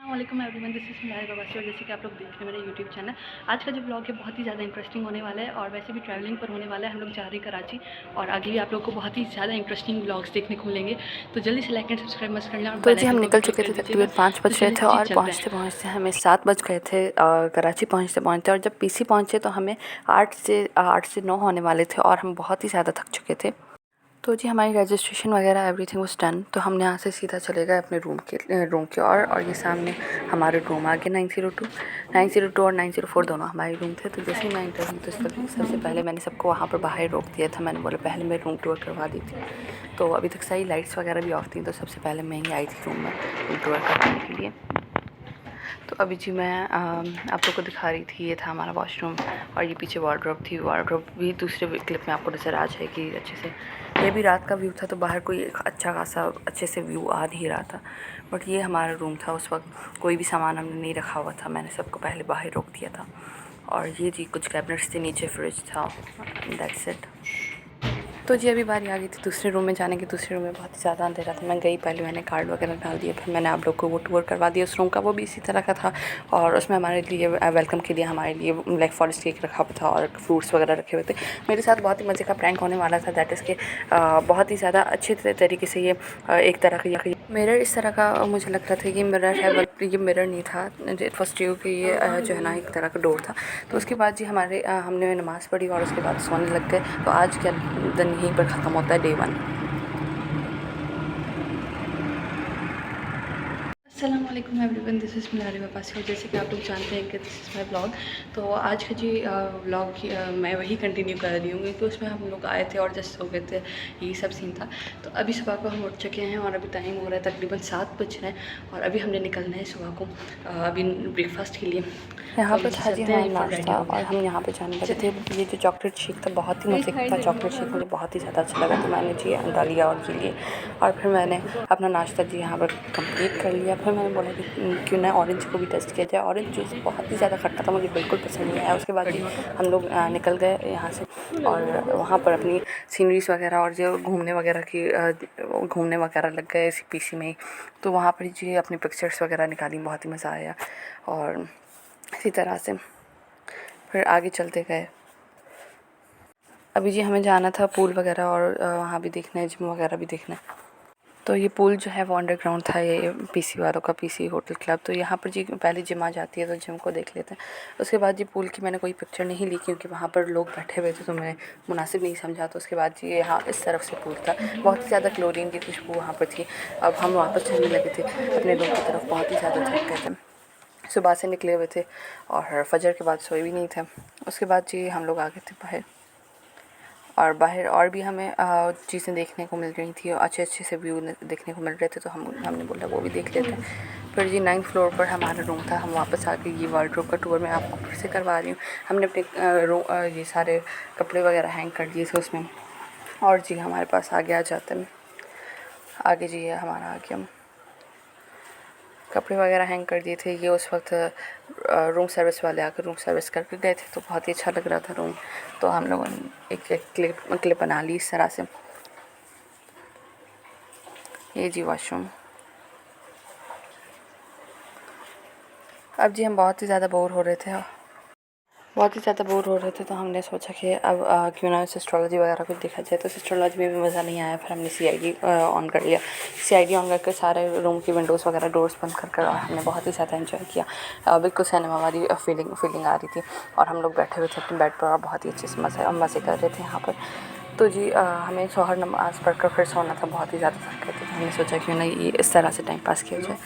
वालेकुम everyone, this is मेरा प्रवासी। और जैसे कि आप लोग देख रहे हैं मेरा यूट्यूब चैनल, आज का जो ब्लॉग है बहुत ही ज़्यादा इंटरेस्टिंग होने वाला है और वैसे भी ट्रैवलिंग पर होने वाला है। हम लोग जा रहे हैं कराची और आगे भी आप लोग को बहुत ही ज़्यादा इंटरेस्टिंग ब्लॉग्स देखने को मिलेंगे। तो जल्दी से लाइक एंड सब्सक्राइब मस्त कर लें और तो बेल जी हम आइकन को भी निकल क्लिक चुके कर थे, दीजिएगा। तकरीबन 5 तो बज रहे चलिए थे जी और चलते हैं। पहुँचते पहुँचते हमें 7 बज गए थे कराची पहुँचते पहुँचते। और जब पीसी पहुँचे तो हमें 8 से 9 होने वाले थे और हम बहुत ही ज़्यादा थक चुके थे। तो जी हमारी रजिस्ट्रेशन वगैरह एवरीथिंग वाज डन। तो हमने यहाँ से सीधा चले गए अपने रूम के और ये सामने हमारे रूम आगे 902 और 904 दोनों हमारे रूम थे। तो जैसे ही मैं इंटर हुई तो सबसे पहले मैंने सबको वहाँ पर बाहर रोक दिया था। मैंने बोला पहले मैं रूम टूर करवा दी थी। तो अभी तक सारी लाइट्स वगैरह भी ऑफ थी, तो सबसे पहले मैं ही आई थी रूम में रूम टूर करने के लिए। तो अभी जी मैं आप लोग को दिखा रही थी, ये था हमारा वॉशरूम और ये पीछे वार्डरोब थी। वार्डरोब भी दूसरे क्लिप में आपको नज़र आ जाएगी अच्छे से। ये भी रात का व्यू था, तो बाहर कोई अच्छा खासा अच्छे से व्यू आ नहीं रहा था। बट ये हमारा रूम था। उस वक्त कोई भी सामान हमने नहीं रखा हुआ था, मैंने सबको पहले बाहर रोक दिया था। और ये जी कुछ कैबिनेट्स थे, नीचे फ्रिज था, दैट्स इट। तो जी अभी बारी आ गई थी दूसरे रूम में जाने की। दूसरे रूम में बहुत ही ज़्यादा अंधेरा था। मैं गई, पहले मैंने कार्ड वगैरह डाल दिया, फिर मैंने आप लोग को वो टूर करवा दिया उस रूम का। वो भी इसी तरह का था और उसमें हमारे लिए वेलकम के लिए हमारे लिए ब्लैक फॉरेस्ट केक रखा हुआ था और फ्रूट्स वगैरह रखे हुए थे। मेरे साथ बहुत ही मज़े का प्रैंक होने वाला था, दैट इज़ के बहुत ही ज़्यादा अच्छे तरीके से ये एक तरह का मिरर इस तरह का मुझे लग रहा था कि मिरर है, बट ये मिरर नहीं था। इट वॉज ट्रू कि ये जो है ना एक तरह का डोर था। तो उसके बाद जी हमने नमाज़ पढ़ी और उसके बाद सोने लग गए। तो आज का दिन यहीं पर ख़त्म होता है, डे 1। अस्सलाम वालेकुम एवरीवन, दिस इज़ मिनारी वापस। और जैसे कि आप लोग जानते हैं कि दिस इज़ माय ब्लॉग। तो आज का जी ब्लॉग मैं वही कंटिन्यू कर रही हूँ क्योंकि उसमें हम लोग आए थे और जस्ट सो गए थे, यही सब सीन था। तो अभी सुबह को हम उठ चुके हैं और अभी टाइम हो रहा है तकरीबन 7 बज रहे हैं और अभी हमने निकलना है सुबह को अभी ब्रेकफास्ट के लिए। यहाँ तो अभी पे जी था जी चलते हमारा हैं, फुल रेडी नाश्ता हो और हम गए। यहाँ पे जाने लगे थे। चलिए। ये जो चॉकलेट शेक था बहुत ही मज़े का चॉकलेट शेक, मुझे बहुत ही ज़्यादा अच्छा लगा। तो मैंने जी अंडा लिया और ये लिए और फिर मैंने अपना नाश्ता जी यहाँ पर कंप्लीट कर लिया। फिर मैंने बोला कि क्यों ना ऑरेंज को भी टेस्ट किया जाए। ऑरेंज जूस बहुत ही ज़्यादा खट्टा था, मुझे बिल्कुल पसंद नहीं आया। उसके बाद जी हम लोग निकल गए यहाँ से और वहाँ पर अपनी सीनरीज वगैरह और जो घूमने वगैरह लग गए इसी पीसी में ही। तो वहाँ पर जी अपनी पिक्चर्स वगैरह निकाली, बहुत ही मज़ा आया। और इसी तरह से फिर आगे चलते गए। अभी जी हमें जाना था पूल वगैरह और वहाँ भी देखना है, जिम वगैरह भी देखना है। तो ये पूल जो है वो अंडरग्राउंड था, ये पीसी वालों का, पीसी होटल क्लब। तो यहाँ पर जी पहले जिम आ जाती है, तो जिम को देख लेते हैं। उसके बाद जी पूल की मैंने कोई पिक्चर नहीं ली क्योंकि वहाँ पर लोग बैठे हुए थे, तो मैं मुनासिब नहीं समझा। तो उसके बाद जी यहाँ इस तरफ से पूल था, बहुत ही ज़्यादा क्लोरीन की खुशबू वहाँ पर थी। अब हम वापस चलने लगे थे अपने रूम की तरफ, बहुत ही ज़्यादा थक गए थे, सुबह से निकले हुए थे और फजर के बाद सोए भी नहीं थे। उसके बाद जी हम लोग आ गए थे बाहर और बाहर और भी हमें चीज़ें देखने को मिल रही थी, अच्छे अच्छे से व्यू देखने को मिल रहे थे। तो हमने बोला वो भी देख लेते हैं। फिर जी 9th फ्लोर पर हमारा रूम था। हम वापस आके ये वार्डरोब का टूर मैं आपको फिर से करवा रही हूँ। हमने अपने ये सारे कपड़े वगैरह हैंग कर दिए थे उसमें। और जी हमारे पास आगे आ जाते हैं, आगे जी है हमारा, आगे हम कपड़े वगैरह हैंग कर दिए थे। ये उस वक्त रूम सर्विस वाले आकर रूम सर्विस करके गए थे, तो बहुत ही अच्छा लग रहा था रूम। तो हम लोगों ने एक क्लिप बना ली इस तरह से। ये जी वॉशरूम। अब जी हम बहुत ही ज़्यादा बोर हो रहे थे, तो हमने सोचा कि अब क्यों ना एस्ट्रोलॉजी वगैरह कुछ देखा जाए। तो एस्ट्रोलॉजी में भी मज़ा नहीं आया। फिर हमने सीआईडी ऑन कर लिया। सीआईडी ऑन करके सारे रूम की विंडोज़ वगैरह डोर्स बंद कर और हमने बहुत ही ज़्यादा एंजॉय किया। बिल्कुल सिनेमा वाली फीलिंग आ रही थी और हम लोग बैठे हुए थे अपने बेड पर और बहुत ही अच्छे से मज़े कर रहे थे यहाँ पर। तो जी हमें शोहर नमाज़ पढ़कर फिर सोना था, बहुत ही ज़्यादा थक गए थे। तो हमने सोचा क्यों ना ये इस तरह से टाइम पास किया जाए।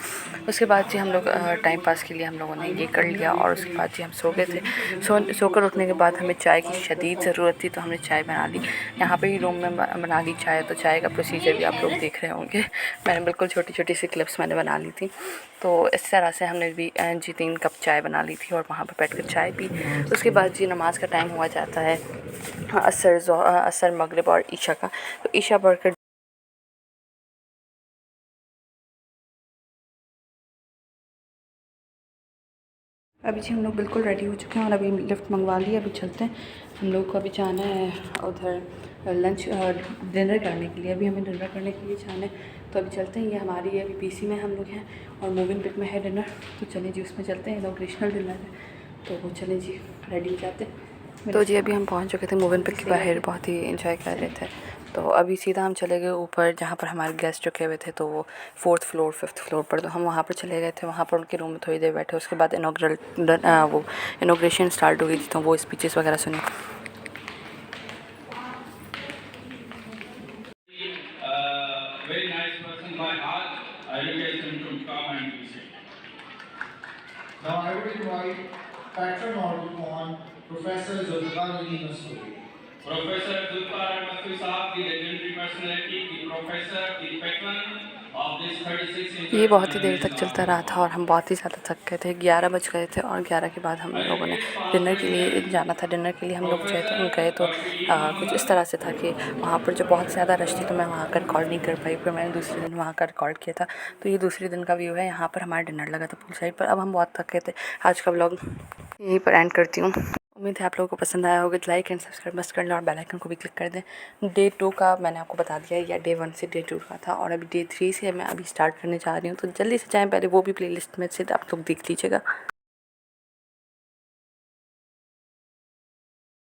उसके बाद जी हम लोग टाइम पास के लिए हम लोगों ने ये कर लिया और उसके बाद जी हम सो गए थे। सोकर उठने के बाद हमें चाय की शदीद ज़रूरत थी, तो हमने चाय बना ली। यहाँ पे ही रूम में बना ली चाय। तो चाय का प्रोसीजर भी आप लोग देख रहे होंगे। मैंने बिल्कुल छोटी छोटी सी क्लिप्स मैंने बना ली थी। तो इस तरह से हमने भी जी 3 कप चाय बना ली थी और वहाँ पर बैठ कर चाय पी। उसके बाद जी नमाज का टाइम हुआ जाता है, असर मगरिब और ईशा का। तो ईशा पढ़कर अभी जी हम लोग बिल्कुल रेडी हो चुके हैं और अभी लिफ्ट मंगवा लिया। अभी चलते हैं, हम लोग को अभी जाना है उधर लंच डिनर करने के लिए। अभी हमें डिनर करने के लिए जाना है, तो अभी चलते हैं। ये हमारी अभी पीसी में हम लोग हैं और मूविंग पिक में है डिनर, तो चलें जी उसमें चलते हैं। इनॉग्रेशनल डिनर है, तो वो चलें जी, रेडी हो जाते हैं। तो जी अभी हम पहुंच चुके थे मूविंग पिक के बाहर, बहुत ही एंजॉय कर रहे थे। तो अभी सीधा हम चले गए ऊपर जहाँ पर हमारे गेस्ट रुके हुए थे, तो वो 4th फ्लोर 5th फ्लोर पर, तो हम वहाँ पर चले गए थे। वहाँ पर उनके रूम में थोड़ी देर बैठे, उसके बाद वो इनॉग्रेशन स्टार्ट हो गई थी, तो वो स्पीचेस वगैरह सुने। Very nice person by heart. I request him to come and visit. Now I would invite patron on Professor Zulfikar Ali Masuri. Professor Zulfikar Masuri Sahab, the legendary personality, the professor, the patron of this 36 ये बहुत ही देर तक चलता रहा था और हम बहुत ही ज़्यादा थक गए थे। 11 बज गए थे और 11 के बाद हम लोगों ने डिनर के लिए जाना था। डिनर के लिए हम लोग गए तो कुछ इस तरह से था कि वहाँ पर जो बहुत ज़्यादा रश थी, तो मैं वहाँ का रिकॉर्ड नहीं कर पाई। फिर मैंने दूसरे दिन वहाँ का रिकॉर्ड किया था। तो ये दूसरे दिन का व्यू है, यहाँ पर हमारा डिनर लगा था पूल साइड पर। अब हम बहुत थक गए थे। आज का व्लॉग यहीं पर एंड करती हूँ। उम्मीद है आप लोगों को पसंद आया होगा। लाइक एंड सब्सक्राइब मस्ट कर लें और बेल आइकन को भी क्लिक कर दें। डे 2 का मैंने आपको बता दिया, या डे 1 से डे 2 का था, और अभी डे 3 से मैं अभी स्टार्ट करने जा रही हूँ। तो जल्दी से जाएँ, पहले वो भी प्लेलिस्ट में से आप लोग देख लीजिएगा।